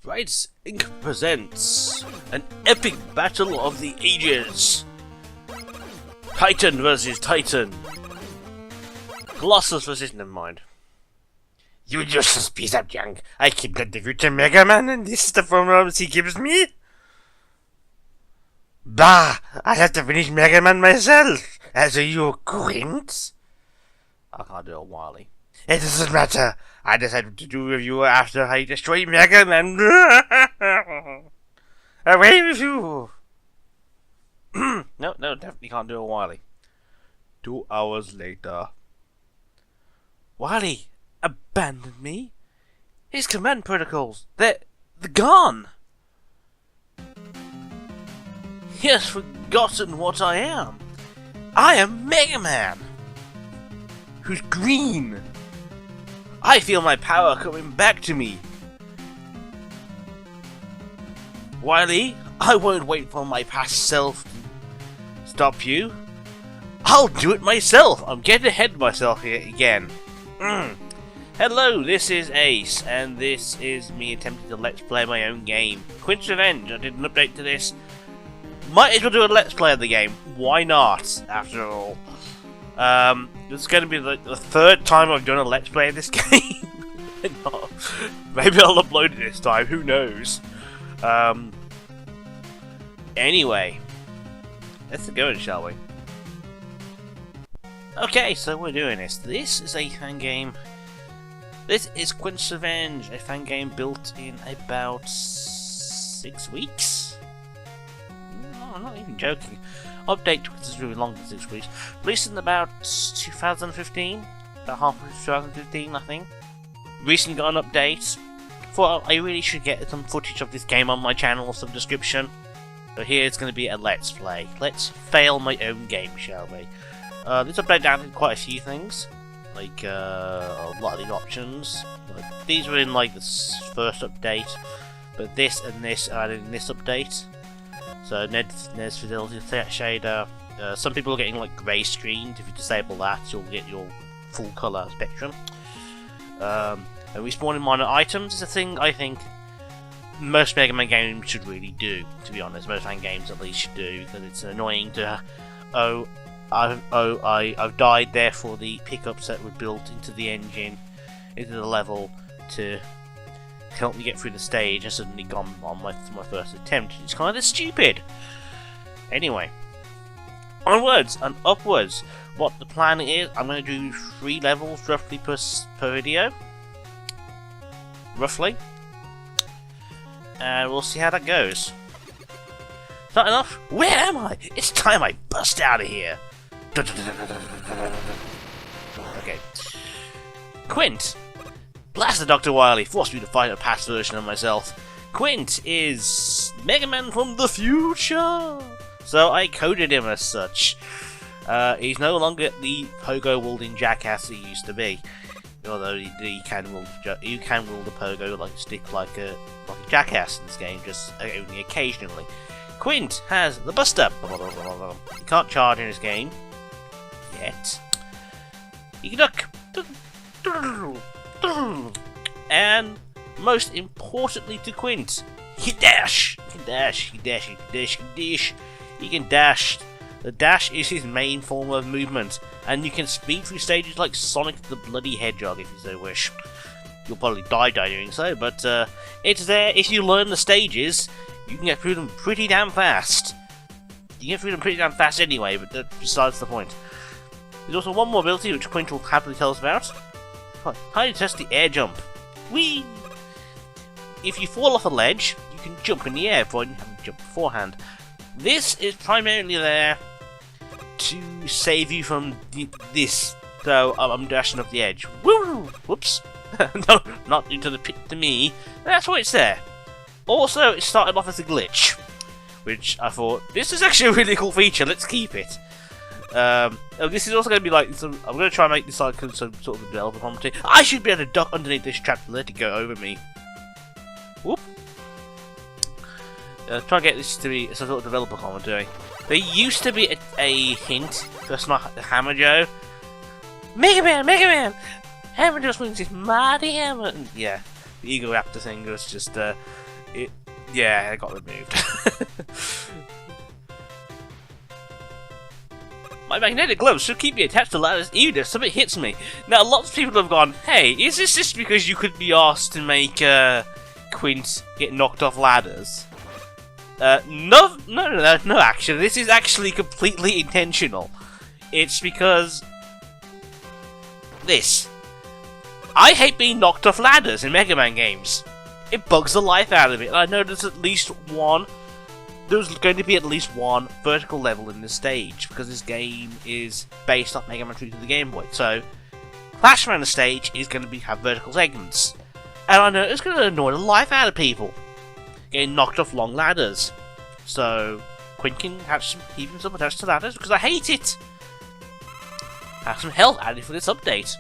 Rights Inc. presents an epic battle of the ages. Titan versus Titan. Colossus versus... never mind. You useless piece of junk. I keep getting through to Mega Man and this is the problems he gives me? Bah! I have to finish Mega Man myself. As are you, Quint? I can't do a Wily. It doesn't matter. I decided to do a review after I destroyed Mega Man. Away with you! No, definitely can't do a Wily. 2 hours later. Wily abandoned me? His command protocols, they're gone! He has forgotten what I am. I am Mega Man! Who's green? I feel my power coming back to me. Wily, I won't wait for my past self to stop you. I'll do it myself. I'm getting ahead of myself here again. Hello, this is Ace, and this is me attempting to let's play my own game. Quint's Revenge. I did an update to this. Might as well do a let's play of the game. Why not, after all? This is going to be the third time I've done a let's play of this game. Maybe I'll upload it this time, who knows. Anyway, let's go, shall we? Okay, so we're doing this. This is a fan game. This is Quint's Revenge, a fan game built in about 6 weeks? No, I'm not even joking. Update because it's really long for 6 weeks. Released in about 2015, about halfway through 2015, I think. Recently got an update. Thought I really should get some footage of this game on my channel or some description. So here it's going to be a let's play. Let's fail my own game, shall we? This update added quite a few things, like a lot of the options. These were in like the first update, but this and this are added in this update. So NES Fidelity shader. Some people are getting like grey screened. If you disable that, you'll get your full colour spectrum. And respawning minor items is a thing I think most Mega Man games should really do. To be honest, most fan games at least should do, because it's annoying to I've died. Therefore, the pickups that were built into the engine, into the level to help me get through the stage has suddenly gone on my first attempt. It's kind of stupid. Anyway, onwards and upwards. What the plan is, I'm going to do 3 levels roughly per video. Roughly. And we'll see how that goes. Starting off, where am I? It's time I bust out of here. Okay. Quint. Blast the Dr. Wily, forced me to fight a past version of myself. Quint is Mega Man from the future, so I coded him as such. He's no longer the pogo-wielding jackass he used to be, although you can wield the pogo like stick like a jackass in this game, just only occasionally. Quint has the Buster. He can't charge in this game yet. He can duck. And most importantly to Quint, he can dash. He can dash. He can dash. He can dash. He can dash. He can dash. The dash is his main form of movement, and you can speed through stages like Sonic the Bloody Hedgehog if you so wish. You'll probably die doing so, but it's there. If you learn the stages, you can get through them pretty damn fast. You can get through them pretty damn fast anyway, but that's besides the point. There's also one more ability which Quint will happily tell us about. How you test the air jump. Whee! If you fall off a ledge, you can jump in the air before you haven't jumped beforehand. This is primarily there to save you from this. So I'm dashing off the edge. Woo! Whoops! No, not into the pit to me. That's why it's there. Also, it started off as a glitch, which I thought, this is actually a really cool feature, let's keep it. This is also going to be like, I'm going to try and make this like some sort of developer commentary. I should be able to duck underneath this trap to let it go over me. Whoop. Try and get this to be some sort of developer commentary. There used to be a hint, that's not Hammer Joe. Mega Man! Hammer Joe swings his mighty hammer! Yeah, the Ego Raptor thing was just, Yeah, it got removed. My magnetic gloves should keep me attached to ladders even if something hits me. Now, lots of people have gone, hey, is this just because you could be asked to make Quint get knocked off ladders? No, actually. This is actually completely intentional. It's because... this. I hate being knocked off ladders in Mega Man games. It bugs the life out of it. And I know there's going to be at least one vertical level in this stage, because this game is based off Mega Man 3 to the Game Boy. So, Clash around the stage is going to have vertical segments. And I know it's going to annoy the life out of people, getting knocked off long ladders. So, Quint can keep himself attached to ladders, because I hate it! Have some health added for this update.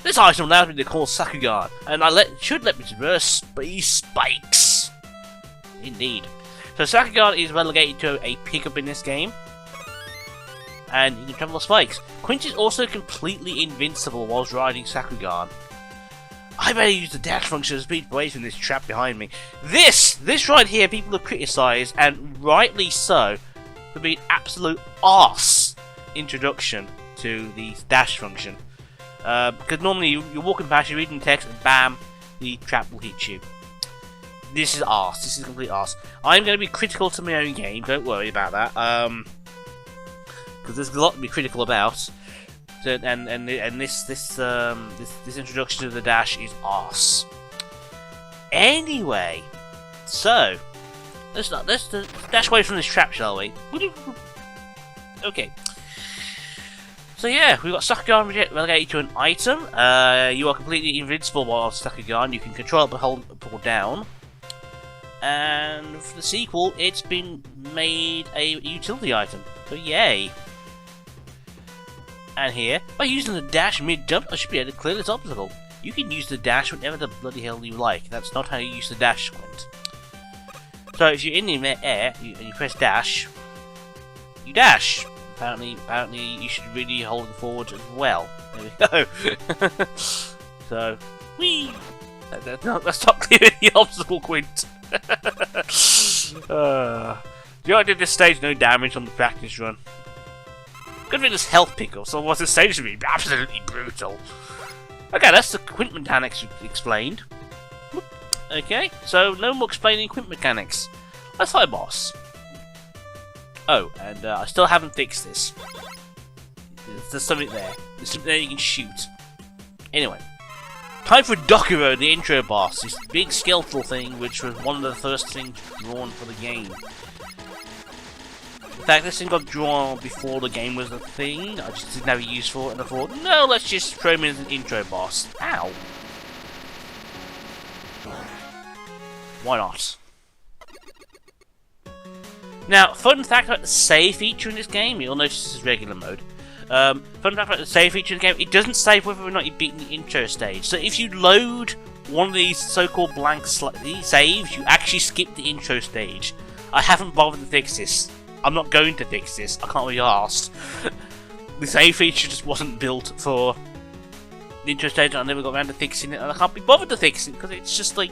This item allows me to call Sakugan, and should let me traverse space spikes. Indeed. So Sakugan is relegated to a pickup in this game, and you can travel the spikes. Quint is also completely invincible whilst riding Sakugan. I better use the dash function to speed away from this trap behind me. This right here, people have criticised, and rightly so, for being absolute arse introduction to the dash function. Because normally you're walking past, you're reading text, and bam, the trap will hit you. This is arse. This is complete arse. I'm going to be critical to my own game. Don't worry about that. Because there's a lot to be critical about. So, and this introduction to the dash is arse. Anyway, so let's dash away from this trap, shall we? Okay. So yeah, we've got Sakugan relegated to an item. You are completely invincible while Sakugan. You can control it, hold or down. And for the sequel, it's been made a utility item. So yay! And here, by using the dash mid-jump, I should be able to clear this obstacle. You can use the dash whenever the bloody hell you like. That's not how you use the dash, Quint. So if you're in the air and you press dash, you dash. Apparently, you should really hold it forward as well. There we go. So, whee! Let's stop clearing the obstacle, Quint. You I did this stage no damage on the practice run. Good thing there's health pickle, so what this stage should be absolutely brutal. Okay, that's the Quint mechanics explained. Okay, so no more explaining Quint mechanics. Let's fight a boss. Oh, and I still haven't fixed this. There's something there. There's something there you can shoot. Anyway. Time for Dokuro, the intro boss. This big skeletal thing, which was one of the first things drawn for the game. In fact, this thing got drawn before the game was a thing. I just didn't have a use for it, and I thought, no, let's just throw him in as an intro boss. Ow. Why not? Now, fun fact about the save feature in this game, you'll notice this is regular mode. Fun fact about the save feature in the game, it doesn't save whether or not you've beaten the intro stage. So if you load one of these so-called blank saves, you actually skip the intro stage. I haven't bothered to fix this. I'm not going to fix this. I can't be arsed. The save feature just wasn't built for the intro stage, and I never got around to fixing it, and I can't be bothered to fix it, because it's just like...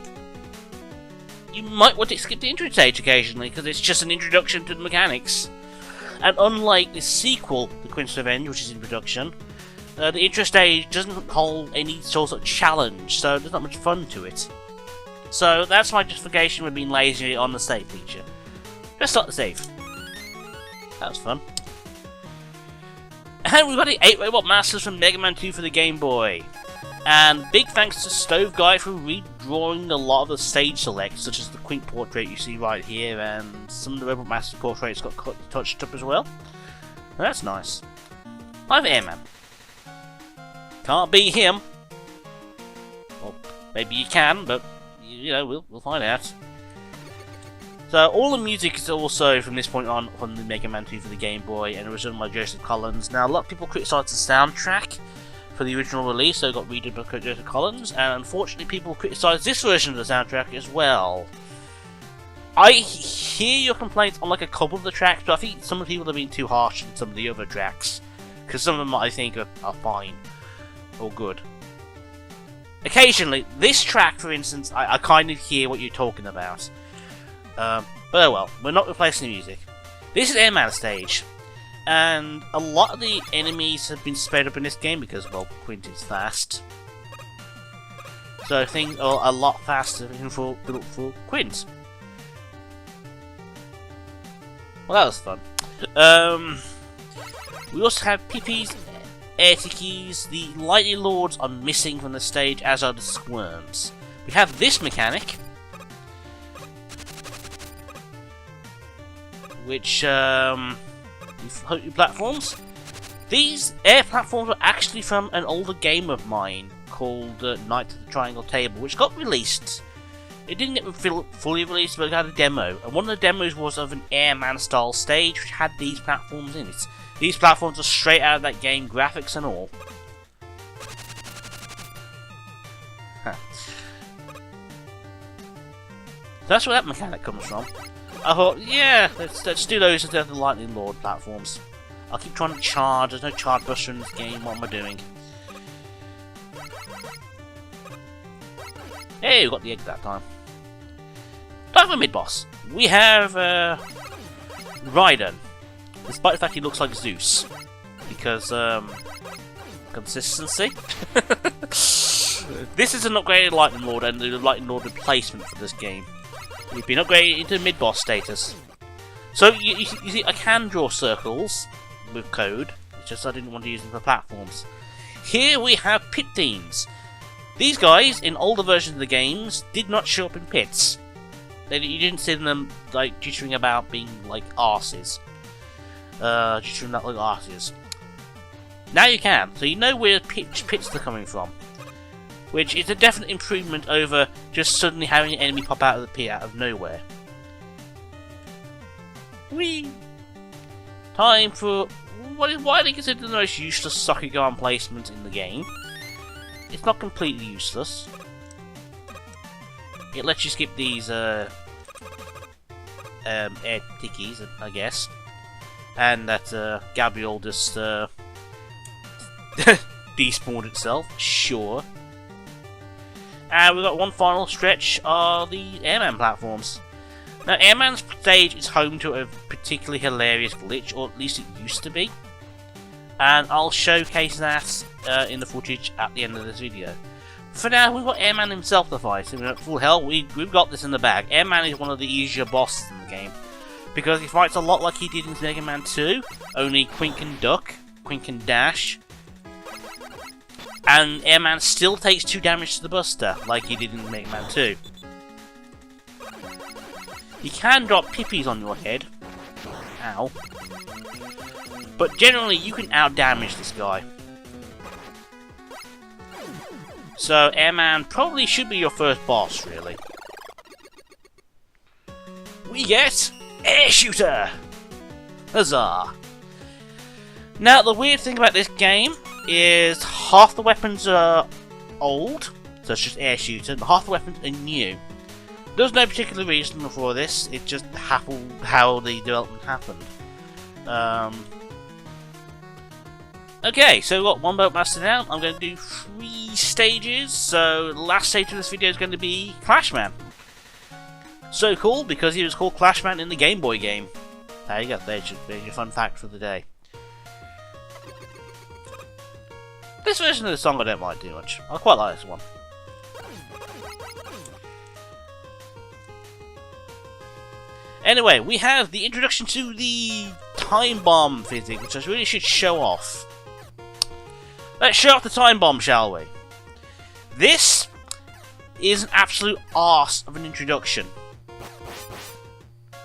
You might want to skip the intro stage occasionally, because it's just an introduction to the mechanics. And unlike the sequel, The Quint's Revenge, which is in production, the intro stage doesn't hold any sort of challenge, so there's not much fun to it. So that's my justification for being lazy on the save feature. Let's start the save. That was fun. And we've got the 8 Robot Masters from Mega Man 2 for the Game Boy. And big thanks to Stove Guy for redrawing a lot of the stage selects, such as the Quint portrait you see right here, and some of the Robot Master portraits got touched up as well. That's nice. I have Airman. Can't beat him. Well, maybe you can, but you know, we'll find out. So all the music is also from this point on from the Mega Man 2 for the Game Boy, and it was done by Joseph Collins. Now a lot of people criticise the soundtrack for the original release, so it got redone by Joseph Collins, and unfortunately people criticise this version of the soundtrack as well. I hear your complaints on like a couple of the tracks, but I think some of the people have been too harsh on some of the other tracks, because some of them I think are fine or good. Occasionally, this track, for instance, I kind of hear what you're talking about. But oh well, we're not replacing the music. This is Airman stage, and a lot of the enemies have been sped up in this game because, well, Quint is fast. So things are a lot faster for Quint. Well, that was fun. We also have Pippi's air tickies. The Lightning Lords are missing from the stage, as are the Squirms. We have this mechanic, which platforms. These air platforms are actually from an older game of mine called Knights of the Triangle Table, which got released. It didn't get fully released, but it had a demo, and one of the demos was of an Airman style stage which had these platforms in it. These platforms are straight out of that game, graphics and all. Huh. So that's where that mechanic comes from. I thought, yeah, let's do those instead of the Lightning Lord platforms. I'll keep trying to charge, there's no charge buster in this game, what am I doing? Hey, we got the egg that time. Time for mid-boss. We have Raiden. Despite the fact he looks like Zeus. Because, consistency. This is an upgraded Lightning Lord and the Lightning Lord replacement for this game. We've been upgraded into mid-boss status. So, you see, I can draw circles with code. It's just I didn't want to use them for platforms. Here we have pit themes. These guys, in older versions of the games, did not show up in pits. You didn't see them, like, jittering about being like arses. Jittering about like arses. Now you can, so you know where pits they're coming from. Which is a definite improvement over just suddenly having an enemy pop out of the pit out of nowhere. Whee! Time for what is widely considered the most useless Sakugan placement in the game. It's not completely useless. It lets you skip these air tickies, I guess. And that Gabriel just despawned itself, sure. And we've got one final stretch of the Airman platforms. Now, Airman's stage is home to a particularly hilarious glitch, or at least it used to be. And I'll showcase that in the footage at the end of this video. For now, we've got Airman himself to fight. Full hell, we've got this in the bag. Airman is one of the easier bosses in the game, because he fights a lot like he did in Mega Man 2, only Quint can duck, Quint can dash, and Airman still takes 2 damage to the Buster, like he did in Mega Man 2. He can drop pippies on your head, ow, but generally you can out-damage this guy. So Airman probably should be your first boss, really. We get Air Shooter! Huzzah! Now, the weird thing about this game is half the weapons are old, so it's just Air Shooter, and half the weapons are new. There's no particular reason for this, it just happened how the development happened. Okay, so we've got one Boat Master now. I'm going to do 3 stages. So the last stage of this video is going to be Clashman. So cool, because he was called Clashman in the Game Boy game. There you go, there's your fun fact for the day. This version of the song I don't mind too much. I quite like this one. Anyway, we have the introduction to the time bomb physics, which I really should show off. Let's show off the time bomb, shall we? This is an absolute arse of an introduction.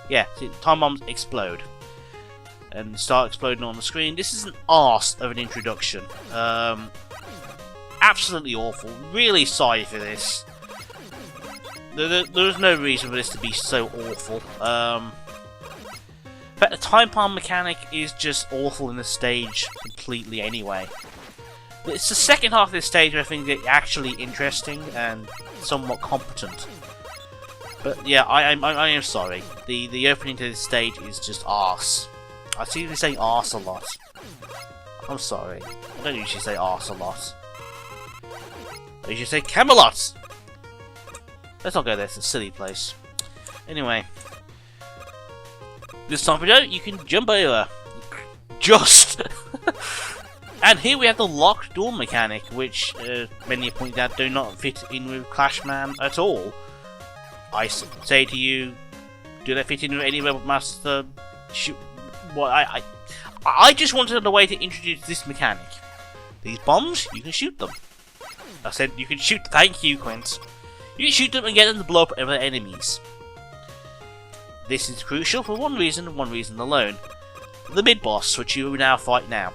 Yeah, see, time bombs explode and start exploding on the screen. This is an arse of an introduction. Absolutely awful. Really sorry for this. There's no reason for this to be so awful. In fact, the time bomb mechanic is just awful in the stage completely anyway. It's the second half of this stage where I think it's actually interesting and somewhat competent. But yeah, I am sorry. The opening to this stage is just arse. I see you saying arse a lot. I'm sorry. I don't usually say arse a lot. I should say Camelot! Let's not go there, it's a silly place. Anyway. This time you can jump over. Just! And here we have the locked door mechanic, which many pointed out do not fit in with Clashman at all. I say to you, do they fit in with any Rebel Master? Well, I just wanted a way to introduce this mechanic. These bombs, you can shoot them. I said you can shoot. Thank you, Quint. You can shoot them and get them to blow up other enemies. This is crucial for one reason and one reason alone. The mid-boss, which you will now fight now.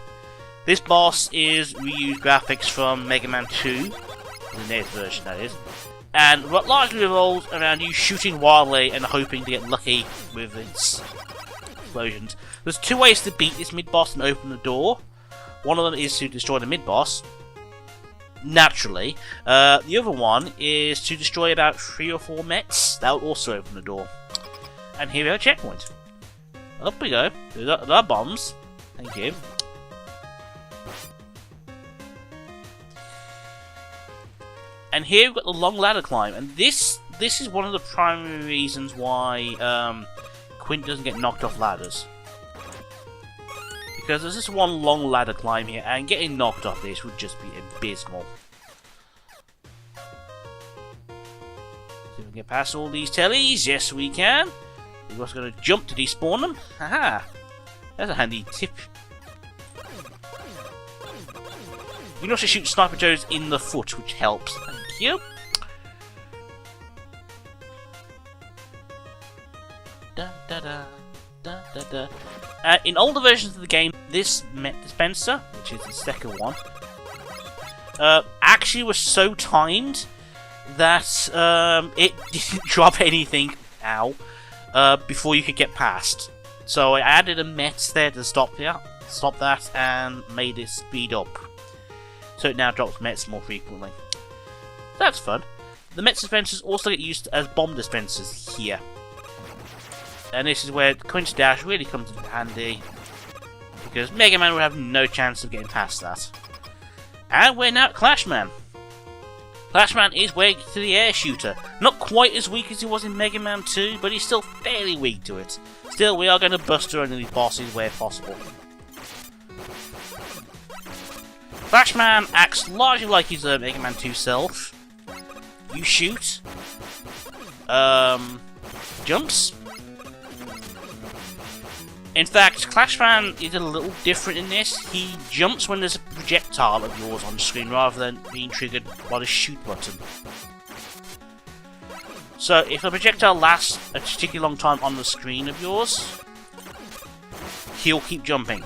This boss is reused graphics from Mega Man 2, the NES version that is, and what largely revolves around you shooting wildly and hoping to get lucky with its explosions. There's two ways to beat this mid-boss and open the door. One of them is to destroy the mid-boss, naturally. The other one is to destroy about 3 or 4 mechs. That will also open the door. And here we have a checkpoint. Up we go. There are bombs. Thank you. And here we've got the long ladder climb, and this is one of the primary reasons why Quint doesn't get knocked off ladders. Because there's this one long ladder climb here, and getting knocked off this would just be abysmal. See if we can get past all these tellies. Yes, we can. We're also going to jump to despawn them. Haha! That's a handy tip. You can also shoot Sniper Joes in the foot, which helps. Thank you. Da, da, da, da, da, da. In older versions of the game, this Met Dispenser, which is the second one, actually was so timed that it didn't drop anything, before you could get past. So I added a Met there to stop that, and made it speed up. So it now drops Mets more frequently. That's fun. The Met dispensers also get used as bomb dispensers here. And this is where Quint's dash really comes in handy, because Mega Man would have no chance of getting past that. And we're now at Clashman. Clashman is weak to the air shooter. Not quite as weak as he was in Mega Man 2, but he's still fairly weak to it. Still, we are going to buster under these bosses where possible. Clashman acts largely like his Mega Man 2 self. You shoot. Jumps. In fact, Clashman is a little different in this. He jumps when there's a projectile of yours on the screen rather than being triggered by the shoot button. So if a projectile lasts a particularly long time on the screen of yours, he'll keep jumping.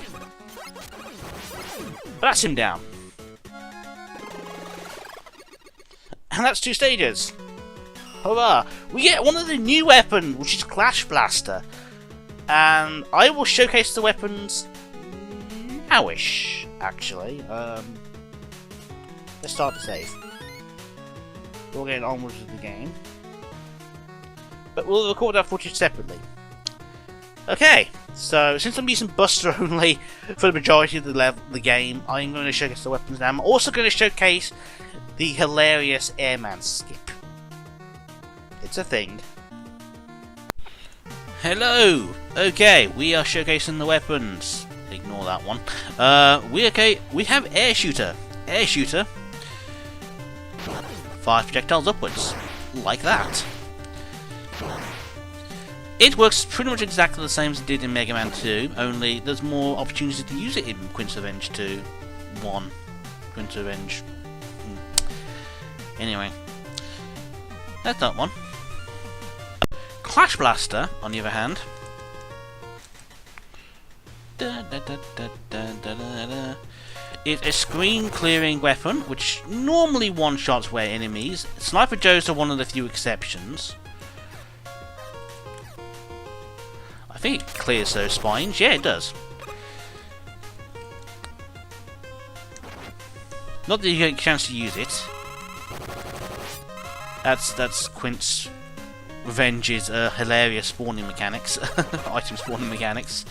But that's him down. And that's 2 stages. Hurrah! We get one of the new weapons, which is Clash Blaster. And I will showcase the weapons nowish, actually. Let's start the save. We'll get onwards with the game. But we'll record our footage separately. Okay, so since I'm using Buster only for the majority of the game, I'm going to showcase the weapons now. I'm also going to showcase the hilarious Airman skip. It's a thing. Hello! Okay, we are showcasing the weapons. Ignore that one. We have Air Shooter. Air Shooter fires projectiles upwards. Like that. It works pretty much exactly the same as it did in Mega Man 2, only there's more opportunities to use it in Quint's Revenge 2. Quint's Revenge. Anyway. That's that one. Clash Blaster, on the other hand, is a screen-clearing weapon, which normally one-shots away enemies. Sniper Joes are one of the few exceptions. I think it clears those spines. Yeah, it does. Not that you get a chance to use it. That's Quint's Revenge's hilarious spawning mechanics, item spawning mechanics.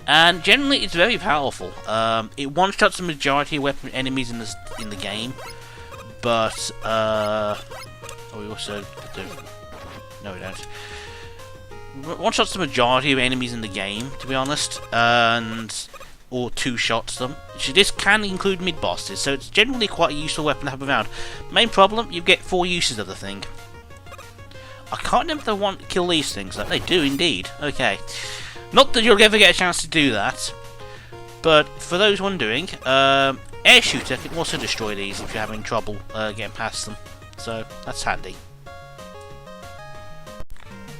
And generally, it's very powerful. It one-shots the majority of weapon enemies in the game, but we also do. No, we don't. One-shots the majority of enemies in the game, to be honest, or two-shots them. This can include mid-bosses, so it's generally quite a useful weapon to have around. Main problem, you get 4 uses of the thing. I can't remember if they want to kill these things. They do indeed. Okay. Not that you'll ever get a chance to do that, but for those wondering, air shooter can also destroy these if you're having trouble getting past them. So that's handy.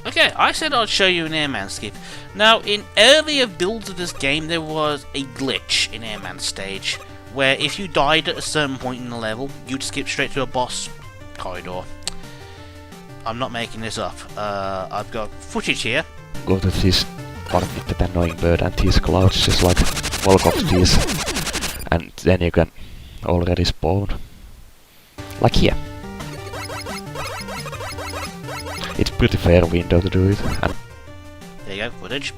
Okay, I said I'd show you an airman skip. Now, in earlier builds of this game, there was a glitch in airman stage, where if you died at a certain point in the level, you'd skip straight to a boss corridor. I'm not making this up. I've got footage here. Go to this part with that annoying bird and these clouds, just like walk off these, and then you can already spawn. Like here. It's pretty fair window to do it. And there you go, footage.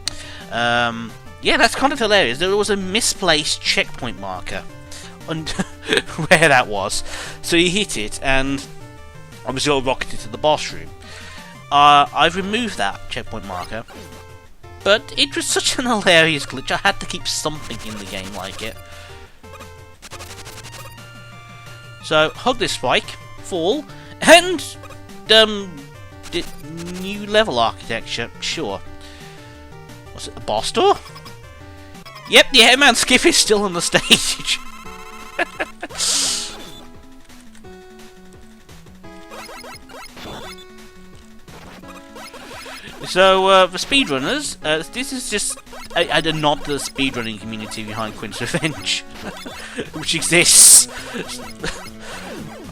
Yeah, that's kind of hilarious. There was a misplaced checkpoint marker and where that was. So you hit it, and obviously you're rocketed to the boss room. I've removed that checkpoint marker, but it was such an hilarious glitch. I had to keep something in the game like it. So hug this spike, fall, and new level architecture, sure. Was it the boss door? Yep, the Airman skip is still on the stage. So, for speedrunners, this is just a nod to the speedrunning community behind Quint's Revenge, which exists.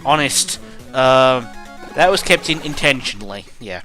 Honest. That was kept in intentionally, yeah.